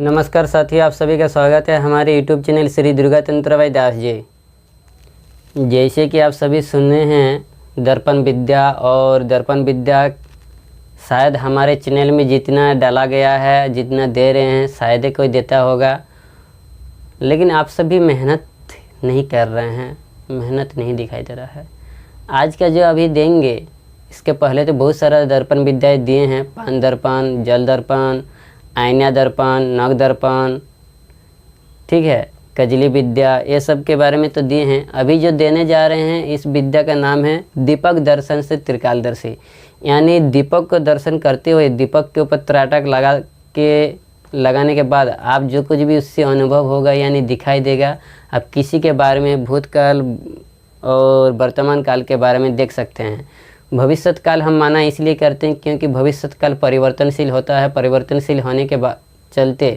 नमस्कार साथी, आप सभी का स्वागत है हमारे यूट्यूब चैनल श्री दुर्गा तंत्र भाई दास जी। जैसे कि आप सभी सुने हैं दर्पण विद्या, और दर्पण विद्या शायद हमारे चैनल में जितना डाला गया है, जितना दे रहे हैं शायद ही कोई देता होगा, लेकिन आप सभी मेहनत नहीं कर रहे हैं, मेहनत नहीं दिखाई दे रहा है। आज का जो अभी देंगे, इसके पहले तो बहुत सारा दर्पण विद्याएँ दिए हैं, पान दर्पण, जल दर्पण, आईना दर्पण, नग दर्पण, ठीक है, कजली विद्या, ये सब के बारे में तो दिए हैं। अभी जो देने जा रहे हैं इस विद्या का नाम है दीपक दर्शन से त्रिकालदर्शी। यानी दीपक को दर्शन करते हुए दीपक के ऊपर त्राटक लगाने के बाद आप जो कुछ भी उससे अनुभव होगा यानी दिखाई देगा, आप किसी के बारे में भूतकाल और वर्तमान काल के बारे में देख सकते हैं। भविष्यत काल हम माना इसलिए करते हैं क्योंकि भविष्यत काल परिवर्तनशील होता है। परिवर्तनशील होने के बाद चलते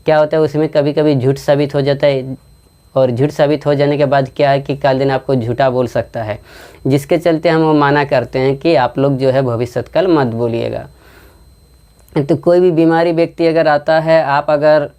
क्या होता है, उसमें कभी कभी झूठ साबित हो जाता है, और झूठ साबित हो जाने के बाद क्या है कि काल दिन आपको झूठा बोल सकता है, जिसके चलते हम वो माना करते हैं कि आप लोग जो है भविष्यत काल मत बोलिएगा। तो कोई भी बीमारी व्यक्ति अगर आता है, आप अगर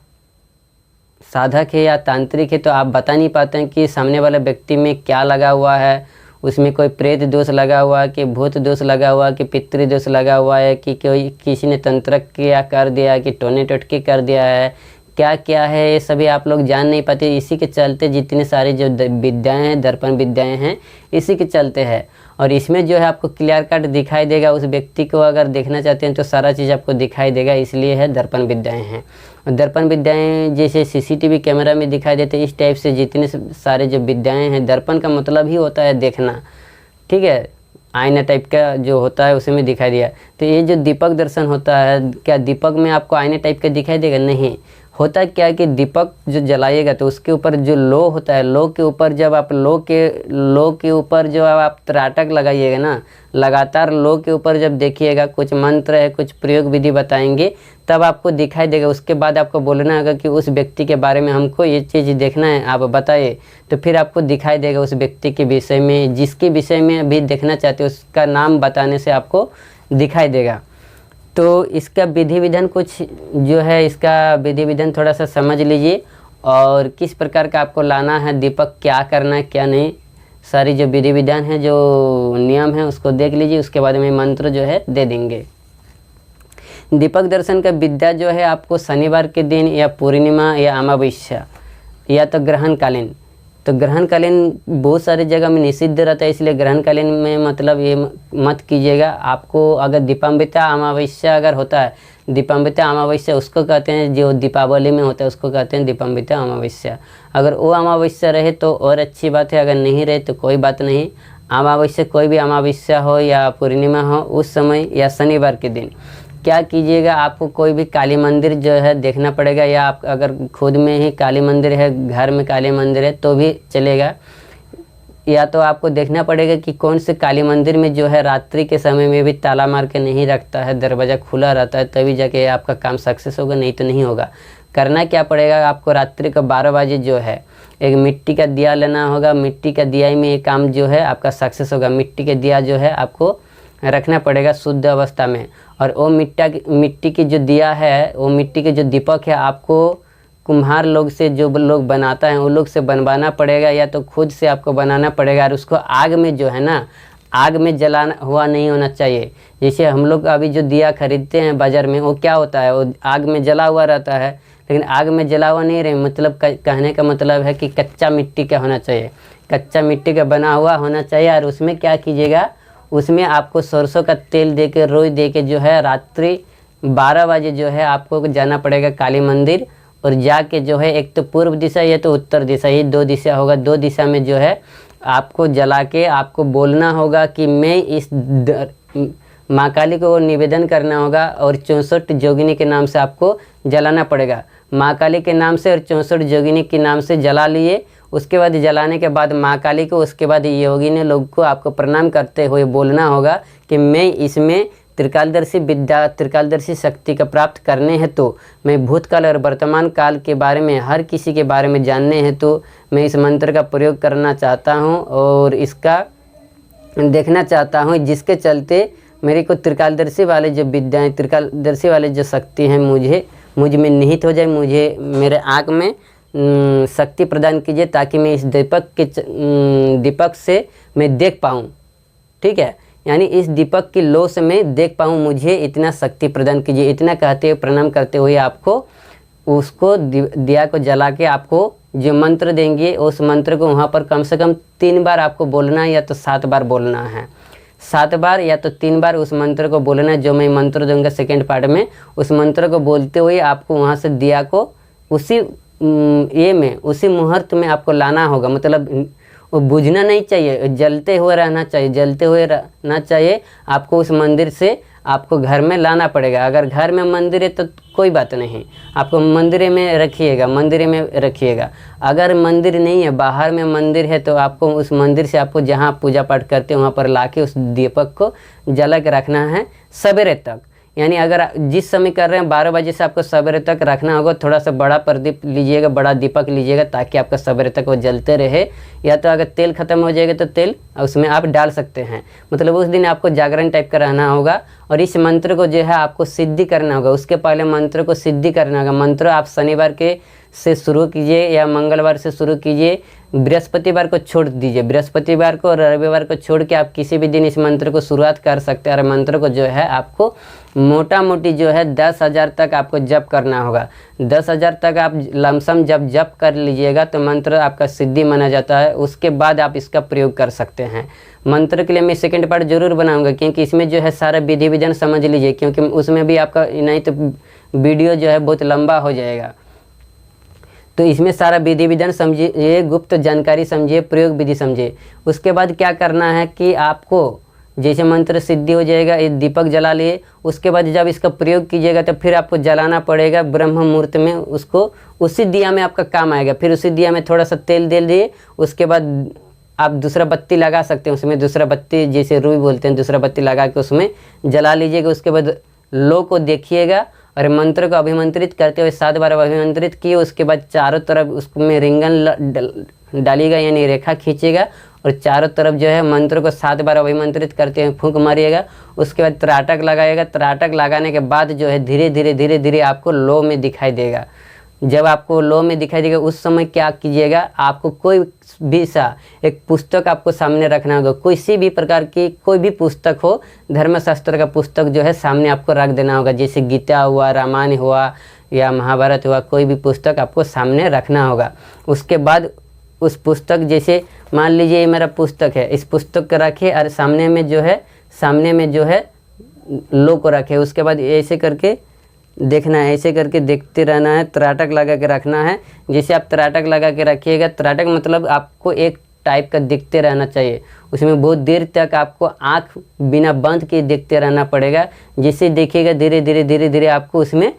साधक है या तांत्रिक है, तो आप बता नहीं पाते हैं कि सामने वाले व्यक्ति में क्या लगा हुआ है, उसमें कोई प्रेत दोष लगा हुआ है कि भूत दोष लगा हुआ है कि पितृ दोष लगा हुआ है कि कोई किसी ने तंत्र किया कर दिया कि टोने टोटके कर दिया है, क्या क्या है, ये सभी आप लोग जान नहीं पाते। इसी के चलते जितने सारी जो विद्याएं हैं, दर्पण विद्याएं हैं, इसी के चलते है। और इसमें जो है आपको क्लियर कट दिखाई देगा। उस व्यक्ति को अगर देखना चाहते हैं तो सारा चीज़ आपको दिखाई देगा, इसलिए है दर्पण विद्याएं हैं। और दर्पण विद्याएं जैसे सीसीटीवी कैमरा में दिखाई देते हैं, इस टाइप से जितने सारे जो विद्याएं हैं, दर्पण का मतलब ही होता है देखना, ठीक है, आईना टाइप का जो होता है उसी में दिखाई दिया। तो ये जो दीपक दर्शन होता है, क्या दीपक में आपको आईना टाइप का दिखाई देगा? नहीं। होता क्या है कि दीपक जो जलाइएगा तो उसके ऊपर जो लो होता है, लो के ऊपर जब आप लो के ऊपर जो आप त्राटक लगाइएगा ना, लगातार लो के ऊपर जब देखिएगा, कुछ मंत्र है, कुछ प्रयोग विधि बताएंगे, तब आपको दिखाई देगा। उसके बाद आपको बोलना होगा कि उस व्यक्ति के बारे में हमको ये चीज़ देखना है, आप बताइए। तो फिर आपको दिखाई देगा उस व्यक्ति के विषय में, जिसके विषय में अभी देखना चाहते हो उसका नाम बताने से आपको दिखाई देगा। तो इसका विधि विधान कुछ जो है, इसका विधि विधान थोड़ा सा समझ लीजिए, और किस प्रकार का आपको लाना है दीपक, क्या करना है क्या नहीं, सारी जो विधि विधान है, जो नियम है, उसको देख लीजिए। उसके बाद में मंत्र जो है दे देंगे। दीपक दर्शन का विद्या जो है आपको शनिवार के दिन या पूर्णिमा या अमावस्या या तो ग्रहणकालीन, तो ग्रहणकालीन बहुत सारी जगह में निषिद्ध रहता है, इसलिए ग्रहणकालीन में मतलब ये मत कीजिएगा। आपको अगर दीपांबिता अमावस्या अगर होता है, दीपांबिता अमावस्या उसको कहते हैं, जो दीपावली में होता है उसको कहते हैं दीपांबिता अमावस्या। अगर वो अमावस्या रहे तो और अच्छी बात है, अगर नहीं रहे तो कोई बात नहीं। अमावस्या कोई भी अमावस्या हो या पूर्णिमा हो, उस समय या शनिवार के दिन क्या कीजिएगा, आपको कोई भी काली मंदिर जो है देखना पड़ेगा, या आप अगर खुद में ही काली मंदिर है, घर में काली मंदिर है तो भी चलेगा, या तो आपको देखना पड़ेगा कि कौन से काली मंदिर में जो है रात्रि के समय में भी ताला मार के नहीं रखता है, दरवाज़ा खुला रहता है, तभी जाके आपका काम सक्सेस होगा, नहीं तो नहीं होगा। करना क्या पड़ेगा, आपको रात्रि को 12 बजे जो है एक मिट्टी का दिया लेना होगा। मिट्टी का दिया में ये काम जो है आपका सक्सेस होगा। मिट्टी का दिया जो है आपको रखना पड़ेगा शुद्ध अवस्था में, और वो मिट्टी की जो दिया है, वो मिट्टी के जो दीपक है, आपको कुम्हार लोग से, जो लोग बनाता है उन लोग से बनवाना पड़ेगा, या तो खुद से आपको बनाना पड़ेगा। और उसको आग में जो है ना, आग में जलाना हुआ नहीं होना चाहिए। जैसे हम लोग अभी जो दिया खरीदते हैं बाज़ार में, वो क्या होता है, वो आग में जला हुआ रहता है, लेकिन आग में जला हुआ नहीं रहे। मतलब कहने का मतलब है कि कच्चा मिट्टी का होना चाहिए, कच्चा मिट्टी का बना हुआ होना चाहिए। और उसमें क्या कीजिएगा, उसमें आपको सरसों का तेल दे के, रोई दे के जो है रात्रि 12 बजे जो है आपको जाना पड़ेगा काली मंदिर, और जाके जो है एक तो पूर्व दिशा या तो उत्तर दिशा, ये 2 दिशा होगा, 2 दिशा में जो है आपको जला के आपको बोलना होगा कि मैं इस माँ काली को निवेदन करना होगा, और 64 जोगिनी के नाम से आपको जलाना पड़ेगा। माँ काली के नाम से और 64 जोगिनी के नाम से जला लिए। उसके बाद जलाने के बाद माँ काली को, उसके बाद योगी ने लोग को आपको प्रणाम करते हुए बोलना होगा कि मैं इसमें त्रिकालदर्शी विद्या, त्रिकालदर्शी शक्ति का प्राप्त करने हेतु मैं भूतकाल और वर्तमान काल के बारे में, हर किसी के बारे में जानने हेतु मैं इस मंत्र का प्रयोग करना चाहता हूँ और इसका देखना चाहता हूँ, जिसके चलते मेरे को त्रिकालदर्शी वाले जो विद्याएँ, त्रिकालदर्शी वाले जो शक्ति हैं मुझे मुझ में निहित हो जाए, मुझे मेरे आँख में शक्ति प्रदान कीजिए ताकि मैं इस दीपक से मैं देख पाऊँ। ठीक है, यानी इस दीपक की लो से मैं देख पाऊँ, मुझे इतना शक्ति प्रदान कीजिए। इतना कहते हुए प्रणाम करते हुए आपको उसको दिया को जला के आपको जो मंत्र देंगे उस मंत्र को वहाँ पर कम से कम 3 बार आपको बोलना है या तो 7 बार बोलना है। 7 बार या तो 3 बार उस मंत्र को बोलना है जो मैं मंत्र दूंगा सेकेंड पार्ट में। उस मंत्र को बोलते हुए आपको वहाँ से दिया को उसी उसी मुहूर्त में आपको लाना होगा। मतलब वो बुझना नहीं चाहिए, जलते हुए रहना चाहिए, जलते हुए रहना चाहिए। आपको उस मंदिर से आपको घर में लाना पड़ेगा। अगर घर में मंदिर है तो कोई बात नहीं, आपको मंदिर में रखिएगा। अगर मंदिर नहीं है, बाहर में मंदिर है, तो आपको उस मंदिर से आपको जहाँ पूजा पाठ करते हैं वहाँ पर लाके उस दीपक को जला के रखना है सवेरे तक। यानी अगर जिस समय कर रहे हैं 12 बजे से आपको सवेरे तक रखना होगा। थोड़ा सा बड़ा प्रदीप लीजिएगा, बड़ा दीपक लीजिएगा ताकि आपका सवेरे तक वो जलते रहे। या तो अगर तेल ख़त्म हो जाएगा तो तेल उसमें आप डाल सकते हैं। मतलब उस दिन आपको जागरण टाइप का रहना होगा। और इस मंत्र को जो है आपको सिद्धि करना होगा। उसके पहले मंत्र को सिद्धि करना होगा। मंत्र आप शनिवार से शुरू कीजिए या मंगलवार से शुरू कीजिए, बृहस्पतिवार को छोड़ दीजिए। बृहस्पतिवार को और रविवार को छोड़ के आप किसी भी दिन इस मंत्र को शुरुआत कर सकते हैं। और मंत्र को जो है आपको मोटा मोटी जो है 10,000 तक आपको जप करना होगा। 10,000 तक आप लमसम जब जप कर लीजिएगा तो मंत्र आपका सिद्धि माना जाता है। उसके बाद आप इसका प्रयोग कर सकते हैं। मंत्र के लिए मैं सेकंड पार्ट जरूर बनाऊंगा क्योंकि इसमें जो है सारा विधि विधान समझ लीजिए, क्योंकि उसमें भी आपका नहीं तो वीडियो जो है बहुत लंबा हो जाएगा। तो इसमें सारा विधि विधान समझिए, गुप्त जानकारी समझिए, प्रयोग विधि समझिए। उसके बाद क्या करना है कि आपको जैसे मंत्र सिद्धि हो जाएगा, ये दीपक जला लिए। उसके बाद जब इसका प्रयोग कीजिएगा तो फिर आपको जलाना पड़ेगा ब्रह्म मुहूर्त में। उसको उसी दिया में आपका काम आएगा। फिर उसी दिया में थोड़ा सा तेल दे दिए। उसके बाद आप दूसरा बत्ती लगा सकते हैं उसमें, दूसरा बत्ती जैसे रुई बोलते हैं, दूसरा बत्ती लगा के उसमें जला लीजिएगा। उसके बाद लो को देखिएगा और मंत्र को अभिमंत्रित करते हुए 7 बार अभिमंत्रित किए। उसके बाद चारों तरफ उसमें रिंगन डालिएगा, यानी रेखा खींचिएगा और चारों तरफ जो है मंत्र को 7 बार अभिमंत्रित करते हुए फूंक मारिएगा। उसके बाद त्राटक लगाइएगा। त्राटक लगाने के बाद जो है धीरे धीरे आपको लो में दिखाई देगा। जब आपको लो में दिखाई देगा उस समय क्या कीजिएगा, आपको कोई भी एक पुस्तक आपको सामने रखना होगा। किसी भी प्रकार की कोई भी पुस्तक हो, धर्मशास्त्र का पुस्तक जो है सामने आपको रख देना होगा। जैसे गीता हुआ, रामायण हुआ या महाभारत हुआ, कोई भी पुस्तक आपको सामने रखना होगा। उसके बाद उस पुस्तक, जैसे मान लीजिए ये मेरा पुस्तक है, इस पुस्तक को रखिए और सामने में जो है लो को रखे। उसके बाद ऐसे करके देखना है, ऐसे करके देखते रहना है, त्राटक लगा के रखना है। जैसे आप त्राटक लगा के रखिएगा, त्राटक मतलब आपको एक टाइप का दिखते रहना चाहिए। उसमें बहुत देर तक आपको आँख बिना बंद के देखते रहना पड़ेगा। जैसे देखिएगा धीरे धीरे आपको उसमें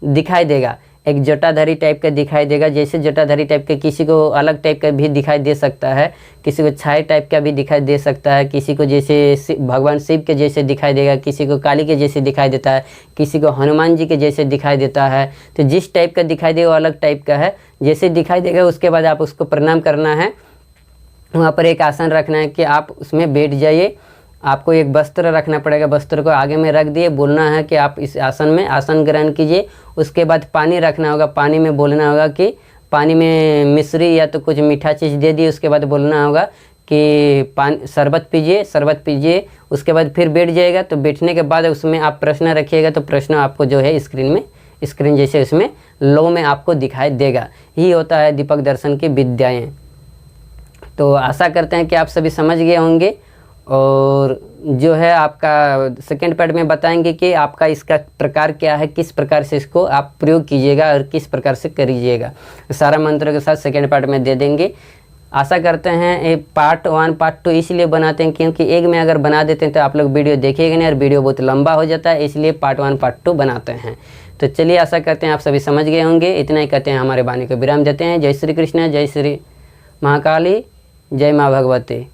दिखाई देगा, एक जटाधारी टाइप का दिखाई देगा। जैसे जटाधारी टाइप का किसी को अलग टाइप का भी दिखाई दे सकता है, किसी को छाया टाइप का भी दिखाई दे सकता है, किसी को जैसे भगवान शिव के जैसे दिखाई देगा, किसी को काली के जैसे दिखाई देता है, किसी को हनुमान जी के जैसे दिखाई देता है। तो जिस टाइप का दिखाई देगा वो अलग टाइप का है, जैसे दिखाई देगा। उसके बाद आप उसको प्रणाम करना है। वहाँ पर एक आसन रखना है कि आप उसमें बैठ जाइए। आपको एक वस्त्र रखना पड़ेगा, वस्त्र को आगे में रख दिए। बोलना है कि आप इस आसन में आसन ग्रहण कीजिए। उसके बाद पानी रखना होगा, पानी में बोलना होगा कि पानी में मिश्री या तो कुछ मीठा चीज़ दे दिए। उसके बाद बोलना होगा कि शरबत पीजिए। उसके बाद फिर बैठ जाएगा। तो बैठने के बाद उसमें आप प्रश्न रखिएगा, तो प्रश्न आपको जो है स्क्रीन जैसे उसमें लो में आपको दिखाई देगा। यही होता है दीपक दर्शन की विद्याएँ। तो आशा करते हैं कि आप सभी समझ गए होंगे। और जो है आपका सेकेंड पार्ट में बताएंगे कि आपका इसका प्रकार क्या है, किस प्रकार से इसको आप प्रयोग कीजिएगा और किस प्रकार से करिएगा। सारा मंत्र के साथ सेकेंड पार्ट में दे देंगे। आशा करते हैं ये पार्ट 1 पार्ट 2 इसलिए बनाते हैं क्योंकि एक में अगर बना देते हैं तो आप लोग वीडियो देखेंगे नहीं और वीडियो बहुत लंबा हो जाता है, इसलिए पार्ट 1 पार्ट 2 बनाते हैं। तो चलिए, आशा करते हैं आप सभी समझ गए होंगे। इतना ही कहते हैं, हमारे वाणी को विराम देते हैं। जय श्री कृष्ण, जय श्री महाकाली, जय माँ भगवती।